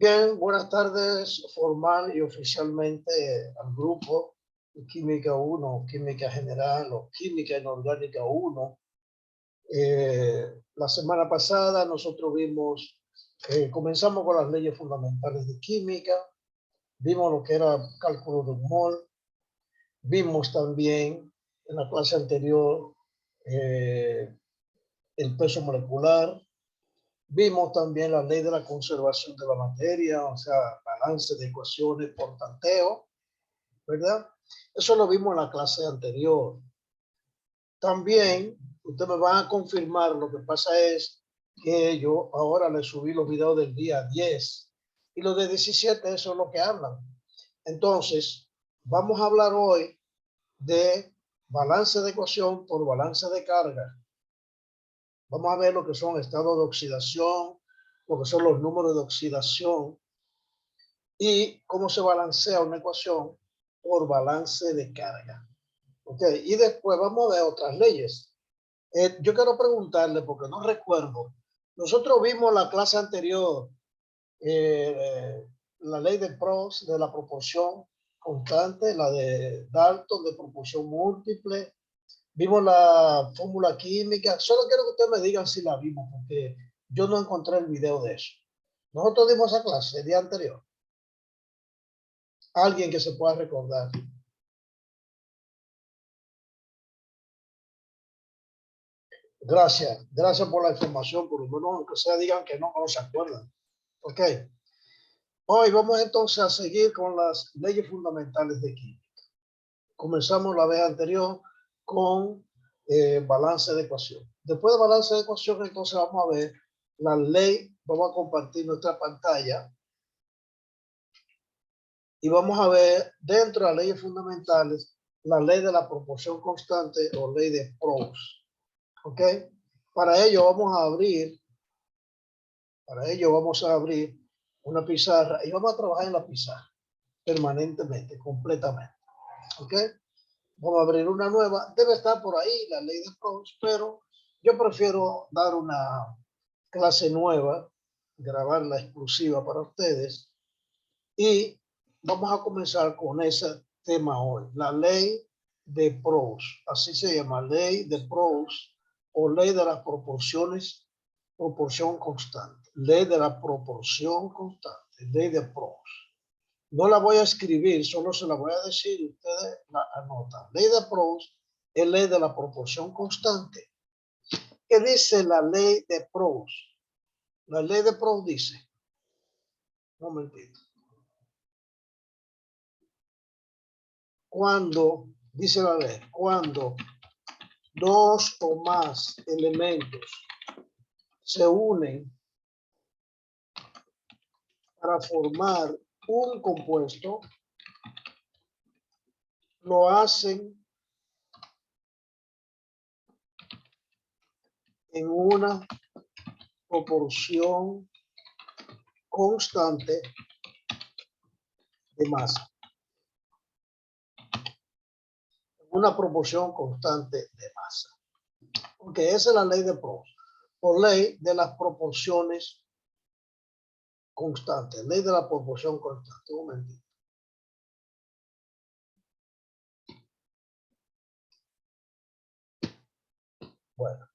Bien, buenas tardes, formal y oficialmente al grupo de Química 1, Química General o Química Inorgánica 1. La semana pasada nosotros comenzamos con las leyes fundamentales de química, vimos lo que era cálculo de un mol, vimos también en la clase anterior el peso molecular. Vimos también la ley de la conservación de la materia, o sea, balance de ecuaciones por tanteo, ¿verdad? Eso lo vimos en la clase anterior. También, ustedes me van a confirmar, lo que pasa es que yo ahora les subí los videos del día 10 y los de 17, eso es lo que hablan. Entonces, vamos a hablar hoy de balance de ecuación por balance de carga. Vamos a ver lo que son estados de oxidación, lo que son los números de oxidación y cómo se balancea una ecuación por balance de carga. Okay. Y después vamos a ver otras leyes. Yo quiero preguntarle, porque no recuerdo, nosotros vimos la clase anterior, la ley de Proust, de la proporción constante, la de Dalton de proporción múltiple, vimos la fórmula química. Solo quiero que ustedes me digan si la vimos, porque yo no encontré el video de eso. Nosotros dimos esa clase el día anterior. Alguien que se pueda recordar. Gracias por la información, por lo menos aunque sea digan que no se acuerdan. Ok. Hoy vamos entonces a seguir con las leyes fundamentales de química. Comenzamos la vez anterior con balance de ecuación. Después de balance de ecuación, entonces vamos a ver la ley. Vamos a compartir nuestra pantalla y vamos a ver dentro de las leyes fundamentales la ley de la proporción constante o ley de Proust. ¿Ok? Para ello vamos a abrir una pizarra y vamos a trabajar en la pizarra permanentemente, completamente. ¿Ok? Vamos a abrir una nueva. Debe estar por ahí la ley de Proust, pero yo prefiero dar una clase nueva, grabarla exclusiva para ustedes y vamos a comenzar con ese tema hoy, la ley de Proust. Así se llama, ley de Proust o ley de las proporciones, proporción constante. Ley de la proporción constante, ley de Proust. No la voy a escribir, solo se la voy a decir y ustedes la anotan. Ley de Proust es ley de la proporción constante. ¿Qué dice la ley de Proust? La ley de Proust dice, un momentito. Cuando, dice la ley, cuando dos o más elementos se unen para formar un compuesto, lo hacen en una proporción constante de masa. Una proporción constante de masa. Porque esa es la ley de Proust. Por ley de las proporciones constantes. Ley de la proporción constante. Un momentito. Bueno,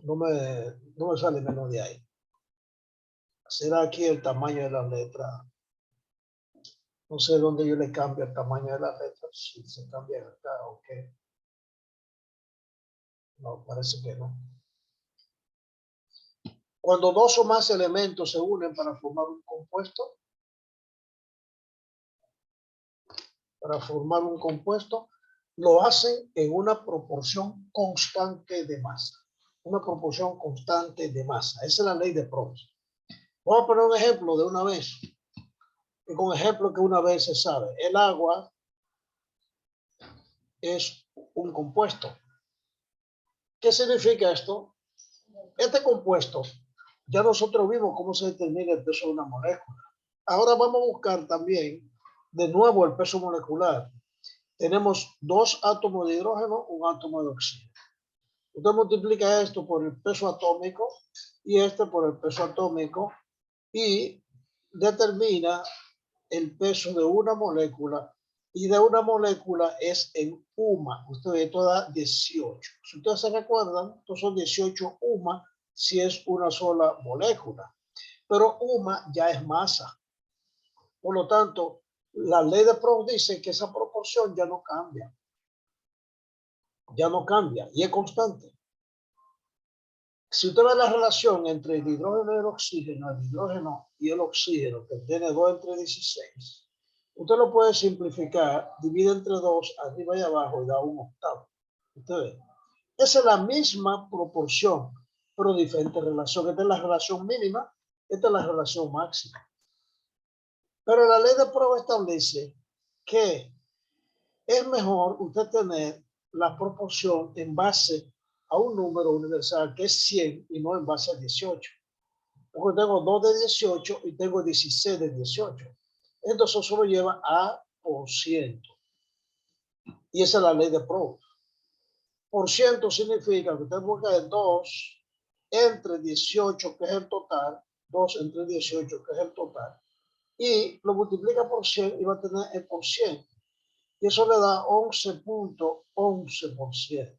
no me sale menos de ahí. Será aquí el tamaño de la letra. No sé dónde yo le cambio el tamaño de la letra. Si se cambia acá o qué. No, parece que no. Cuando dos o más elementos se unen para formar un compuesto, lo hacen en una proporción constante de masa. Una proporción constante de masa. Esa es la ley de Proust. Vamos a poner un ejemplo de una vez. Y con ejemplo que una vez se sabe. El agua es un compuesto. ¿Qué significa esto? Este compuesto, ya nosotros vimos cómo se determina el peso de una molécula. Ahora vamos a buscar también de nuevo el peso molecular. Tenemos dos átomos de hidrógeno, un átomo de oxígeno. Usted multiplica esto por el peso atómico y este por el peso atómico y determina el peso de una molécula y de una molécula es en UMA. Usted ve, esto da 18. Si ustedes se recuerdan, estos son 18 UMA si es una sola molécula. Pero UMA ya es masa. Por lo tanto, la ley de Proust dice que esa proporción ya no cambia. Ya no cambia y es constante. Si usted ve la relación entre el hidrógeno y el hidrógeno y el oxígeno, que tiene 2 entre 16, usted lo puede simplificar, divide entre 2, arriba y abajo, y da un octavo. Usted ve. Esa es la misma proporción, pero diferente relación. Esta es la relación mínima, esta es la relación máxima. Pero la ley de Proust establece que es mejor usted tener la proporción en base a un número universal que es 100 y no en base a 18. Porque tengo 2 de 18 y tengo 16 de 18. Entonces eso lo lleva a por ciento. Y esa es la ley de Proust. Por ciento significa que usted busca 2 entre 18, que es el total, 2 entre 18, que es el total, y lo multiplica por 100 y va a tener el por ciento. Y eso le da 11.11%.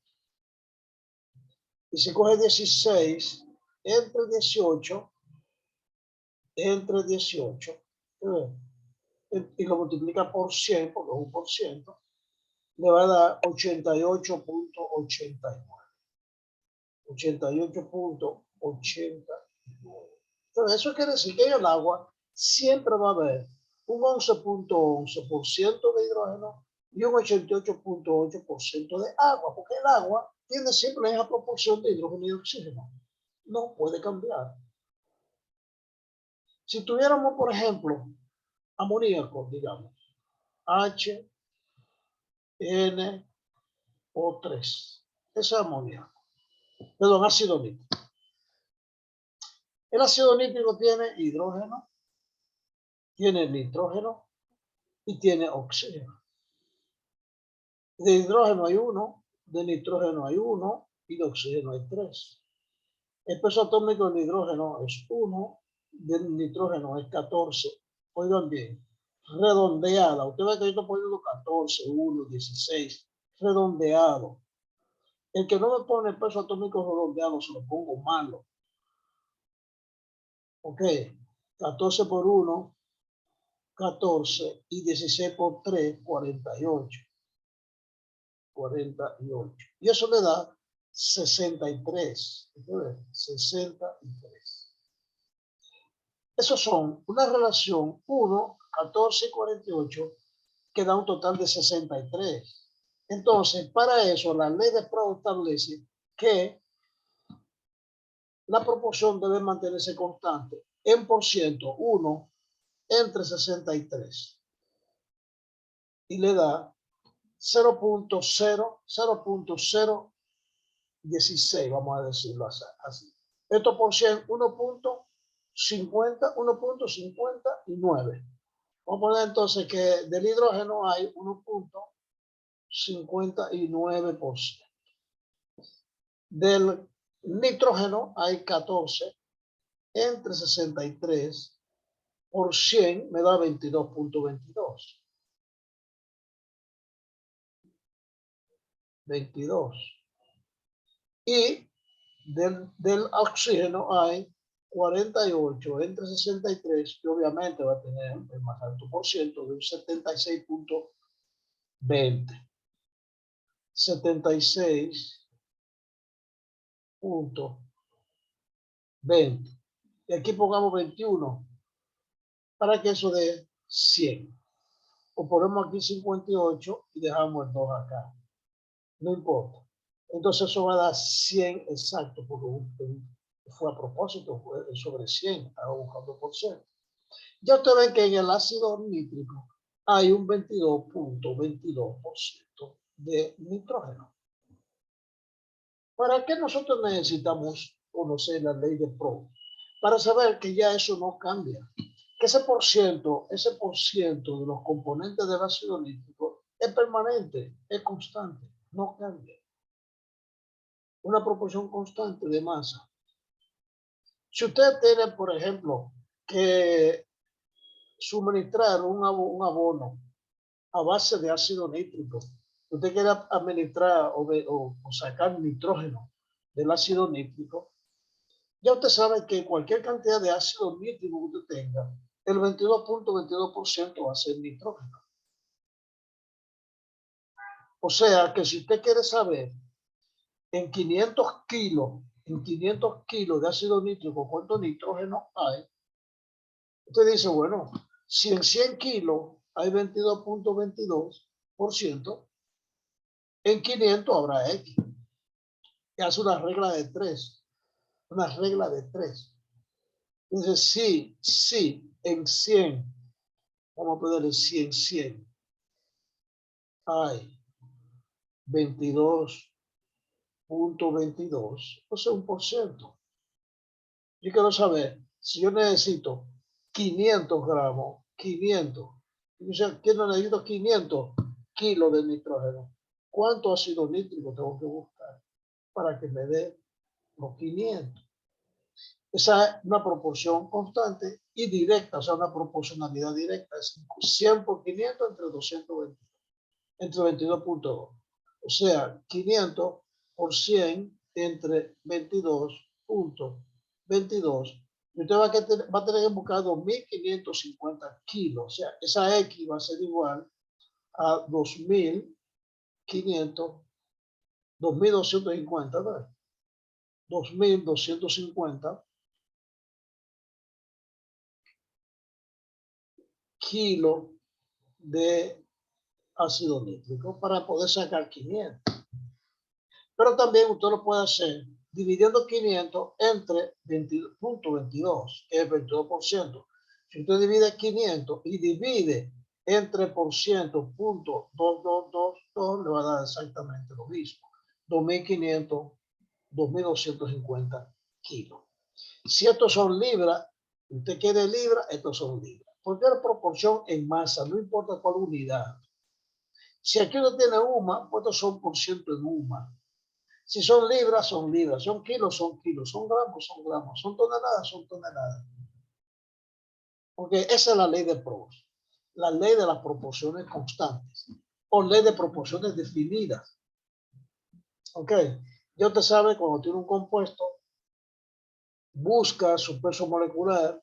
Y si coge 16 entre 18, y lo multiplica por 100, porque es un por ciento, le va a dar 88.89. 88.89. Entonces, eso quiere decir que en el agua siempre va a haber un 11.11% de hidrógeno y un 88.8% de agua, porque el agua tiene siempre esa proporción de hidrógeno y oxígeno. No puede cambiar. Si tuviéramos, por ejemplo, amoníaco, digamos, HNO3, ese es amoníaco, perdón, ácido nítrico. El ácido nítrico tiene hidrógeno, tiene nitrógeno y tiene oxígeno. De hidrógeno hay 1, de nitrógeno hay 1 y de oxígeno hay 3. El peso atómico del hidrógeno es 1, del nitrógeno es 14. Oigan bien, redondeada. Usted ve que yo estoy poniendo 14, 1, 16, redondeado. El que no me pone el peso atómico redondeado se lo pongo malo. Ok, 14 por 1, 14 y 16 por 3, 48. 48. Y eso le da 63. 63. Esos son una relación 1, 14 y 48 que da un total de 63. Entonces, para eso, la ley de Proust establece que la proporción debe mantenerse constante en por ciento 1 entre 63 y le da 0.016, vamos a decirlo así. Esto por 100, 1.59. Vamos a poner entonces que del hidrógeno hay 1.59%. Del nitrógeno hay 14 entre 63 por 100 me da 22.22. 22. Y del oxígeno hay 48 entre 63, que obviamente va a tener el más alto por ciento de un 76.20. 76.20. Y aquí pongamos 21 para que eso dé 100. O ponemos aquí 58 y dejamos el 2 acá. No importa. Entonces eso va a dar 100 exacto, porque fue a propósito, fue sobre 100, estaba buscando por ciento. Ya ustedes ven que en el ácido nítrico hay un 22.22% de nitrógeno. ¿Para qué nosotros necesitamos conocer la ley de Proust? Para saber que ya eso no cambia. Que ese por ciento de los componentes del ácido nítrico es permanente, es constante, no cambia. Una proporción constante de masa. Si usted tiene, por ejemplo, que suministrar un abono a base de ácido nítrico, usted quiere administrar o sacar nitrógeno del ácido nítrico, ya usted sabe que cualquier cantidad de ácido nítrico que usted tenga, el 22.22% va a ser nitrógeno. O sea que si usted quiere saber en 500 kilos de ácido nítrico cuánto nitrógeno hay, usted dice, bueno, si en 100 kilos hay 22.22%, en 500 habrá X. Y hace una regla de 3. Una regla de 3. Dice, sí, en 100, vamos a poner 100 hay 22.22, o sea, 1%. Yo quiero saber, si yo necesito 500 gramos, 500, o sea, ¿quién no necesito 500 kilos de nitrógeno? ¿Cuánto ácido nítrico tengo que buscar para que me dé los 500? Esa es una proporción constante y directa, o sea, una proporcionalidad directa. Es 100 por 500 entre 220, entre 22.2. O sea, 500 por 100 entre 22.22. Y usted va a tener que buscar 2.550 kilos. O sea, esa X va a ser igual a 2.500, 2.250, ¿verdad? 2.250 kilos de ácido nítrico para poder sacar 500. Pero también usted lo puede hacer dividiendo 500 entre 20.22, que es el 22%. Si usted divide 500 y divide entre por ciento, .2222, le va a dar exactamente lo mismo. 2.500, 2.250 kilos. Si estos son libras, usted quiere libras, estos son libras. Porque la proporción en masa, no importa cuál unidad. Si aquí uno tiene UMA, pues estos son por ciento en UMA. Si son libras, son libras. Son kilos, son kilos. Son gramos, son gramos. Son toneladas, son toneladas. Porque esa es la ley de Proust. La ley de las proporciones constantes. O ley de proporciones definidas. Ok. Ya usted sabe, cuando tiene un compuesto, busca su peso molecular,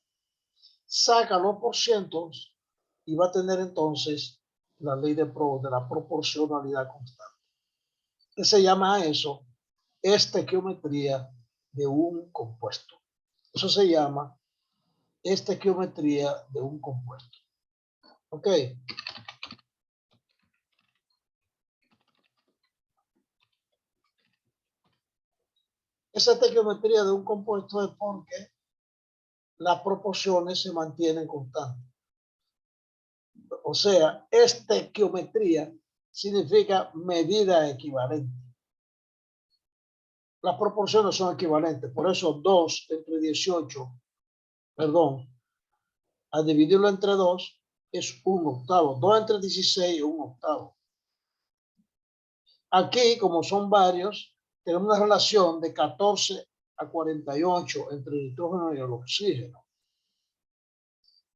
saca los porcientos y va a tener entonces la ley de Proust de la proporcionalidad constante. ¿Qué se llama a eso? Estequiometría de un compuesto. Eso se llama estequiometría de un compuesto. ¿Ok? Esa estequiometría de un compuesto es porque las proporciones se mantienen constantes. O sea, estequiometría significa medida equivalente. Las proporciones son equivalentes. Por eso 2 entre 18, perdón, a dividirlo entre 2 es 1/8. 2 entre 16 es 1/8. Aquí, como son varios, tenemos una relación de 14 a 48 entre el nitrógeno y el oxígeno.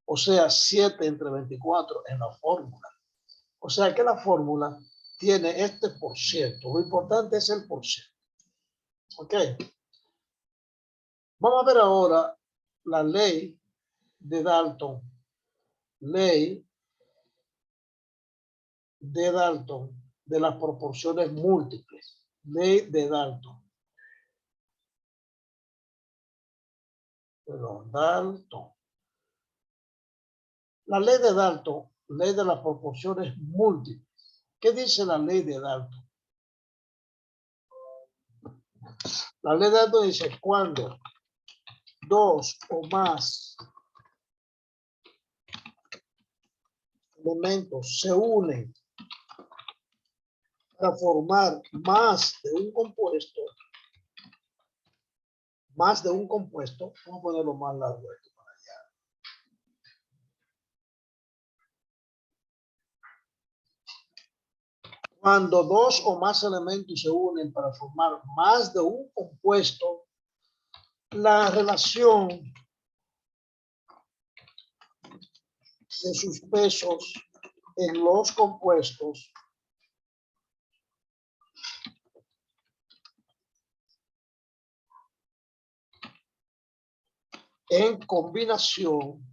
O sea, 7 entre 24 en la fórmula. O sea que la fórmula tiene este por ciento. Lo importante es el por ciento. ¿Ok? Vamos a ver ahora la ley de Dalton. Ley de Dalton de las proporciones múltiples. Ley de Dalton. Perdón, Dalton. La ley de Dalton, ley de las proporciones múltiples. ¿Qué dice la ley de Dalton? La ley de Dalton dice cuando dos o más elementos se unen para formar más de un compuesto, vamos a ponerlo más largo esto para allá. Cuando dos o más elementos se unen para formar más de un compuesto, la relación de sus pesos en los compuestos en combinación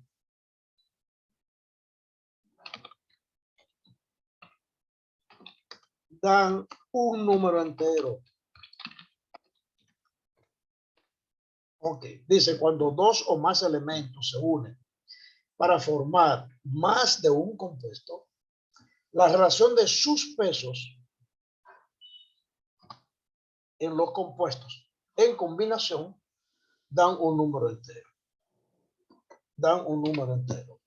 dan un número entero. Ok, dice cuando dos o más elementos se unen para formar más de un compuesto, la relación de sus pesos en los compuestos en combinación dan un número entero. Dan un número entero.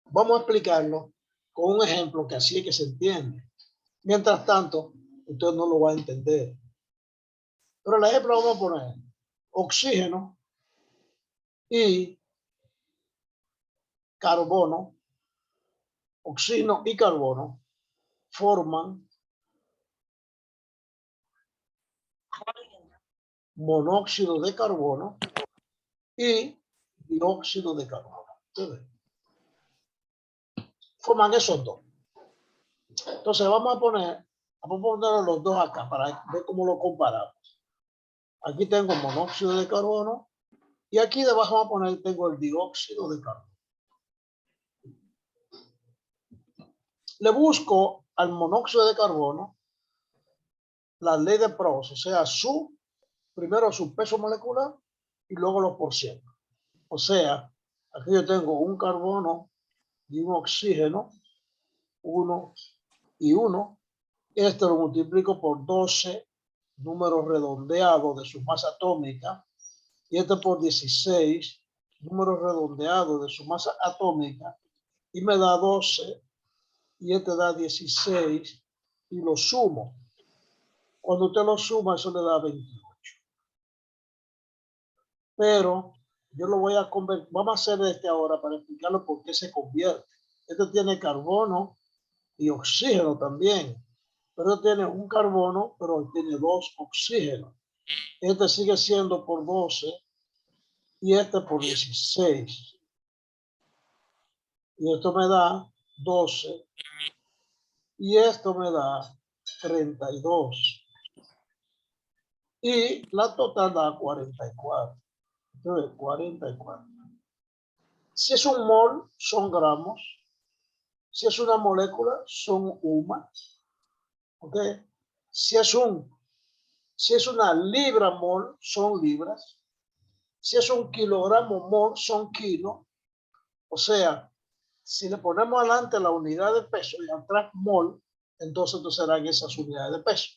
Vamos a explicarlo con un ejemplo que así es que se entiende. Mientras tanto, usted no lo va a entender. Pero el ejemplo vamos a poner oxígeno y carbono. Oxígeno y carbono forman monóxido de carbono y dióxido de carbono. Forman esos dos. Entonces vamos a poner los dos acá para ver cómo lo comparamos. Aquí tengo monóxido de carbono y aquí debajo vamos a poner, tengo el dióxido de carbono. Le busco al monóxido de carbono la ley de Proust, o sea, primero su peso molecular y luego los porcientos. O sea, aquí yo tengo un carbono y un oxígeno, 1 y 1. Este lo multiplico por 12 números redondeados de su masa atómica y este por 16 números redondeados de su masa atómica y me da 12 y este da 16 y lo sumo. Cuando usted lo suma, eso le da 28. Pero yo lo voy a convertir, vamos a hacer este ahora para explicarlo por qué se convierte. Este tiene carbono y oxígeno también, pero tiene un carbono, pero tiene dos oxígenos. Este sigue siendo por 12 y este por 16. Y esto me da 12 y esto me da 32. Y la total da 44. Entonces, 44. Si es un mol, son gramos. Si es una molécula, son UMAS. ¿Ok? Si es una libra mol, son libras. Si es un kilogramo mol, son kilos. O sea, si le ponemos adelante la unidad de peso y atrás mol, entonces serán esas unidades de peso.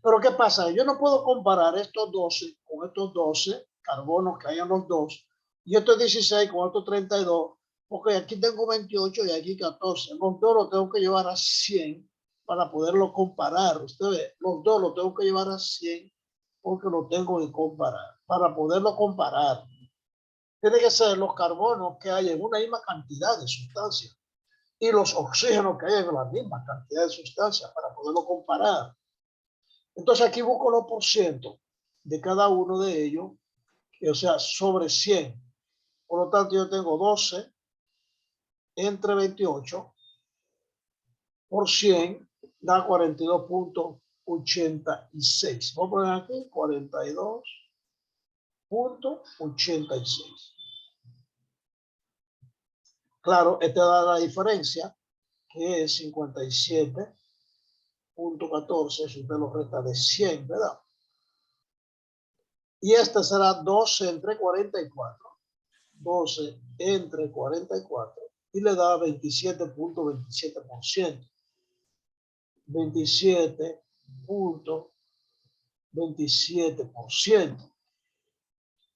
Pero ¿qué pasa? Yo no puedo comparar estos 12 con estos 12 carbonos que hay en los dos y estos 16 con estos 32, porque aquí tengo 28 y aquí 14. Los dos los tengo que llevar a 100 para poderlo comparar. Usted ve, los dos los tengo que llevar a 100 porque lo tengo que comparar. Para poderlo comparar, tiene que ser los carbonos que hay en una misma cantidad de sustancia y los oxígenos que hay en la misma cantidad de sustancia para poderlo comparar. Entonces aquí busco los porcientos de cada uno de ellos, o sea, sobre 100. Por lo tanto, yo tengo 12 entre 28 por 100 da 42.86. Vamos a poner aquí 42.86. Claro, este da la diferencia, que es 57.14, si usted lo resta de 100, ¿verdad? Y este será 12 entre 44. 12 entre 44 y le da 27.27%. 27.27%.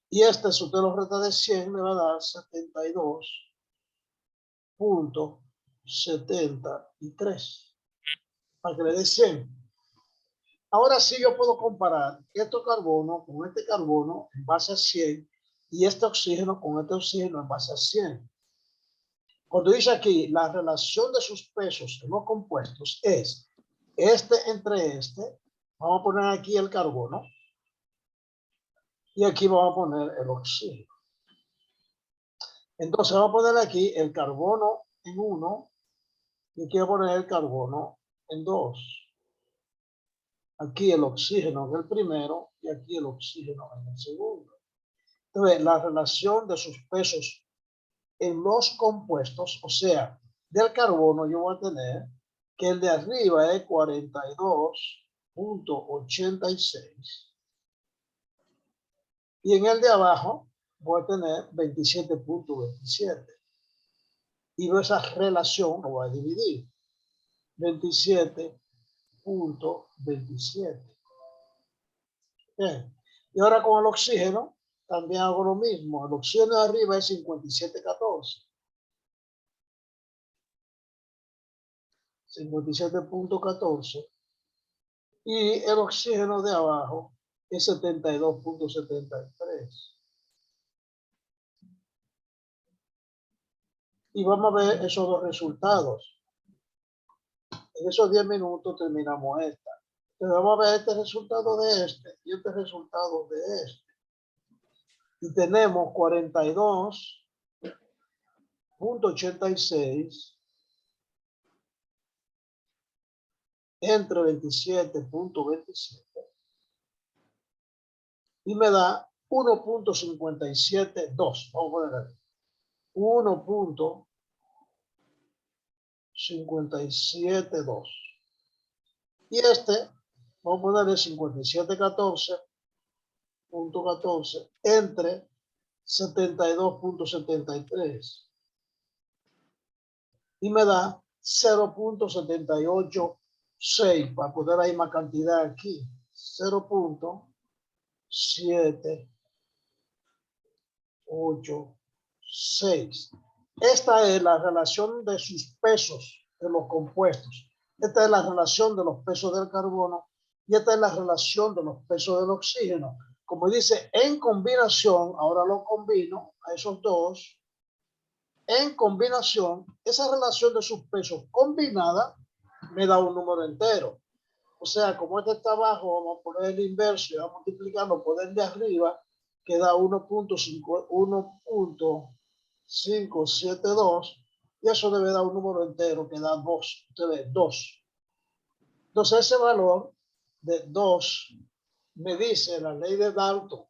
Y este, si usted lo resta de 100, le va a dar 72.73. Para que le dé 100. Ahora sí yo puedo comparar este carbono con este carbono en base a 100 y este oxígeno con este oxígeno en base a 100. Cuando dice aquí la relación de sus pesos en los compuestos es este entre este, vamos a poner aquí el carbono y aquí vamos a poner el oxígeno. Entonces vamos a poner aquí el carbono en 1 y quiero poner el carbono en 2. Aquí el oxígeno en el primero y aquí el oxígeno en el segundo. Entonces, la relación de sus pesos en los compuestos, o sea, del carbono, yo voy a tener que el de arriba es 42.86 y en el de abajo voy a tener 27.27. Y esa relación lo voy a dividir. 27.27. Bien. Y ahora con el oxígeno también hago lo mismo. El oxígeno de arriba es 57.14. 57.14. Y el oxígeno de abajo es 72.73. Y vamos a ver esos dos resultados. En esos 10 minutos terminamos esta. Entonces vamos a ver este resultado de este y este resultado de este. Y tenemos 42.86 entre 27.27 y me da 1.572. Vamos a poner aquí. 1.572. Y este, vamos a ponerle 57.14.14 entre 72.73. Y me da 0.786 para poner ahí más cantidad aquí. 0.786. Esta es la relación de sus pesos de los compuestos. Esta es la relación de los pesos del carbono y esta es la relación de los pesos del oxígeno. Como dice, en combinación, ahora lo combino a esos dos. En combinación, esa relación de sus pesos combinada me da un número entero. O sea, como este está abajo, vamos a poner el inverso y vamos multiplicando por el de arriba, que da 1.572 y eso debe dar un número entero que da 2. Usted ve, 2. Entonces ese valor de 2 me dice la ley de Dalton,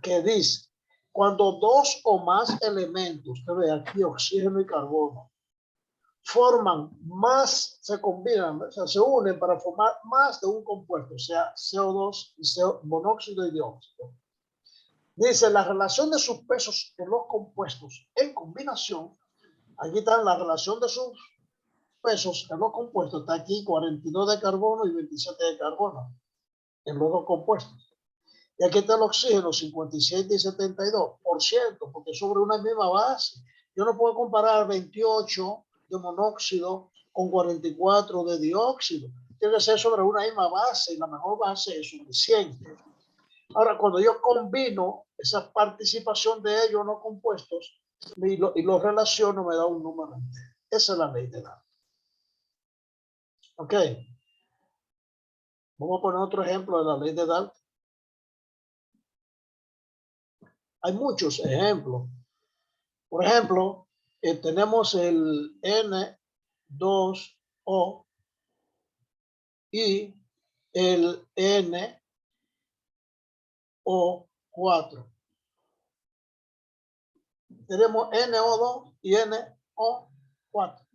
que dice, cuando dos o más elementos, usted ve aquí oxígeno y carbono, forman más, se combinan, o sea, se unen para formar más de un compuesto, o sea, CO2 y monóxido y dióxido. Dice, la relación de sus pesos en los compuestos en combinación, aquí está la relación de sus pesos en los compuestos, está aquí 42 de carbono y 27 de carbono en los dos compuestos. Y aquí está el oxígeno, 57 y 72%, porque sobre una misma base. Yo no puedo comparar 28 de monóxido con 44 de dióxido. Tiene que ser sobre una misma base y la mejor base es suficiente. Ahora, cuando yo combino esa participación de ellos no compuestos y los relaciono, me da un número entero. Esa es la ley de Dalton. Ok. Vamos a poner otro ejemplo de la ley de Dalton. Hay muchos ejemplos. Por ejemplo, tenemos el N2O y el NO4. Tenemos NO2 y NO4.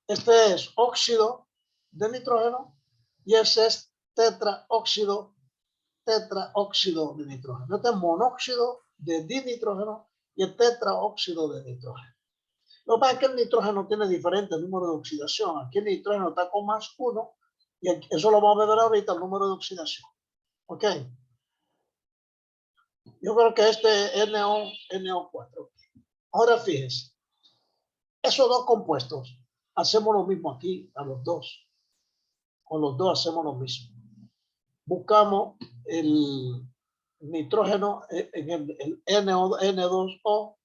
Este es óxido de nitrógeno y ese es tetraóxido de nitrógeno. Este es monóxido de dinitrógeno y el tetraóxido de nitrógeno. Lo que pasa es que el nitrógeno tiene diferentes números de oxidación. Aquí el nitrógeno está con +1 y eso lo vamos a ver ahorita, el número de oxidación. ¿Ok? Yo creo que este es NO4. Ahora fíjense, esos dos compuestos, hacemos lo mismo aquí a los dos. Con los dos hacemos lo mismo. Buscamos el nitrógeno en el N2O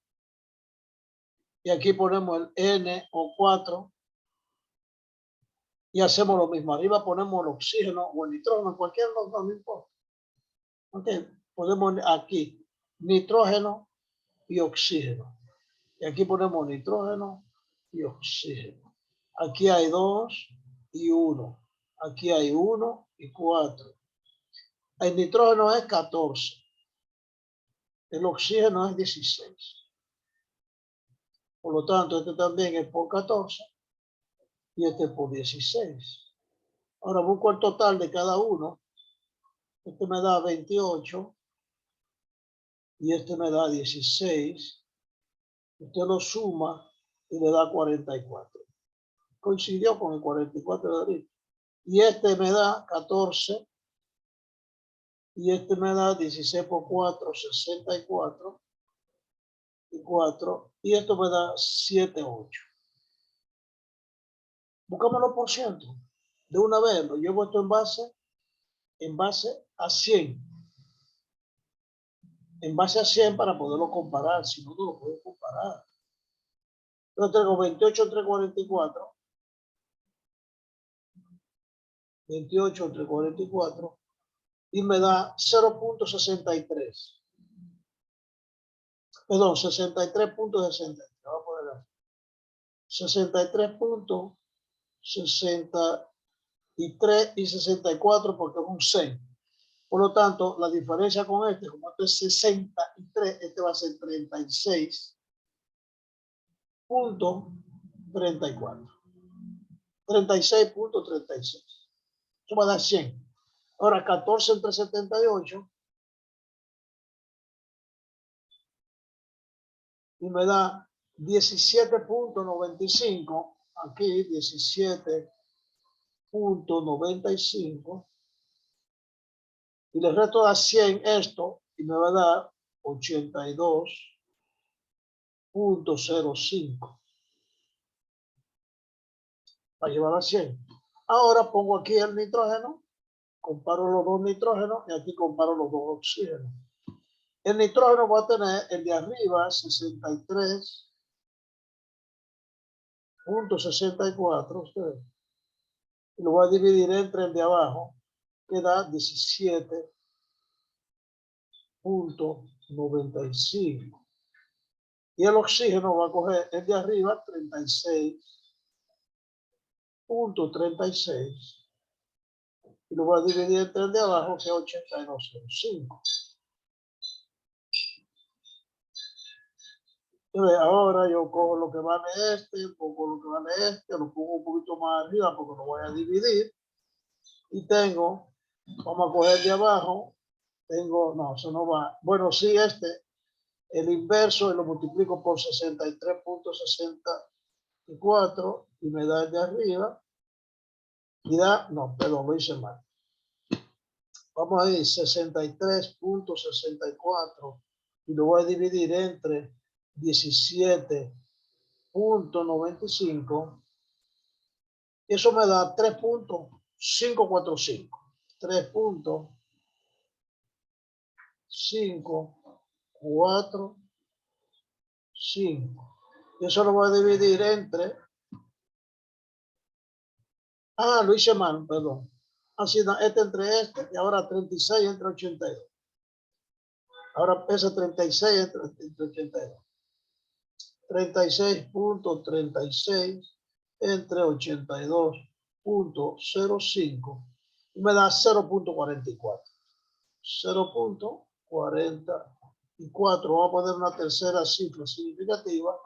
y aquí ponemos el NO4 y hacemos lo mismo. Arriba ponemos el oxígeno o el nitrógeno, cualquier cosa, no importa. Ok, ponemos aquí nitrógeno y oxígeno. Y aquí ponemos nitrógeno y oxígeno. Aquí hay 2 y 1. Aquí hay 1 y 4. El nitrógeno es 14. El oxígeno es 16. Por lo tanto, este también es por 14 y este por 16. Ahora busco el total de cada uno. Este me da 28 y este me da 16. Usted lo suma y le da 44. Coincidió con el 44 de ahorita. Y este me da 14 y este me da 16 por 4, 64 y 4 y esto me da 7, 8. Buscamos los por ciento. De una vez lo llevo esto en base a 100. En base a 100 para poderlo comparar, si no, no lo puedo comparar. Yo tengo 28 entre 44. 28 entre 44 y me da 0.63. Perdón, 63.63. Vamos a poner así. 63.63 y 64 porque es un 6. Por lo tanto, la diferencia con este, como este es 63, este va a ser 36.34. 36.36. Eso va a dar 100. Ahora, 14 entre 78 y me da 17.95. Aquí, 17.95. Y le resto da 100 esto y me va a dar 82.05 para llevar a 100. Ahora pongo aquí el nitrógeno, comparo los dos nitrógenos y aquí comparo los dos oxígenos. El nitrógeno va a tener el de arriba 63.64, y lo voy a dividir entre el de abajo, que da 17.95. Y el oxígeno va a coger el de arriba 36.36 y lo voy a dividir entre el de abajo, que es 82.05. Entonces, ahora yo cojo lo que vale este, pongo lo que vale este, lo pongo un poquito más arriba porque lo voy a dividir. Y tengo, vamos a coger de abajo, tengo, no, eso no va. Bueno, sí, el inverso, y lo multiplico por 63.64 y me da el de arriba. Y da, no, perdón, lo hice mal. Vamos a ir 63.64 y lo voy a dividir entre 17.95. Eso me da 3.545. 3.545. Y eso lo voy a dividir entre... Ah, lo hice mal, perdón. Así, este entre este y ahora 36 entre 82. Ahora pesa 36 entre 82. 36.36 entre 82.05 y me da 0.44. 0.44. Vamos a poner una tercera cifra significativa.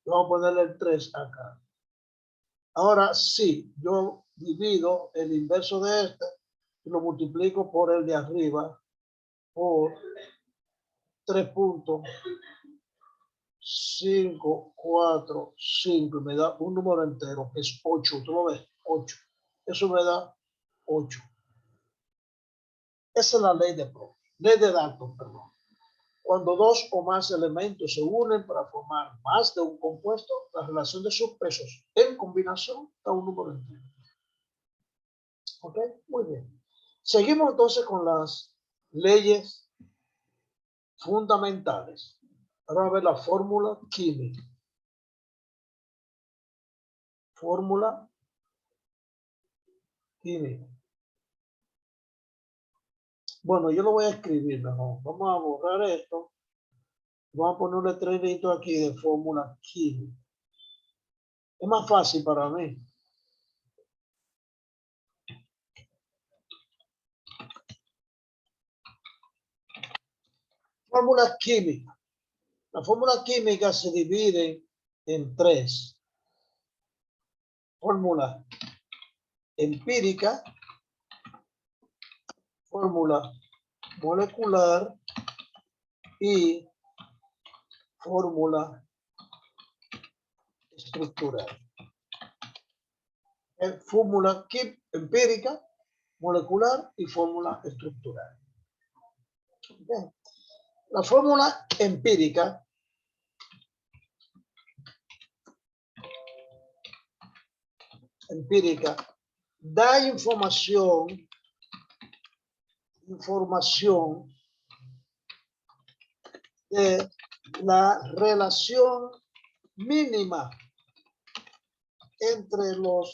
Vamos a ponerle el 3 acá. Ahora sí, yo divido el inverso de este y lo multiplico por el de arriba por 3.545 y me da un número entero que es 8. ¿Tú lo ves? 8. Eso me da 8. Esa es la ley de Dalton, perdón. Cuando dos o más elementos se unen para formar más de un compuesto, la relación de sus pesos en combinación da un número entero. ¿Ok? Muy bien. Seguimos entonces con las leyes fundamentales. Ahora vamos a ver la fórmula química. Fórmula química. Bueno, yo lo voy a escribir mejor. Vamos a borrar esto. Vamos a poner un letrerito aquí de fórmula química. Es más fácil para mí. Fórmula química. La fórmula química se divide en tres. Fórmula empírica, fórmula molecular y fórmula estructural. Fórmula empírica, molecular y fórmula estructural. Bien. La fórmula empírica da información de la relación mínima entre los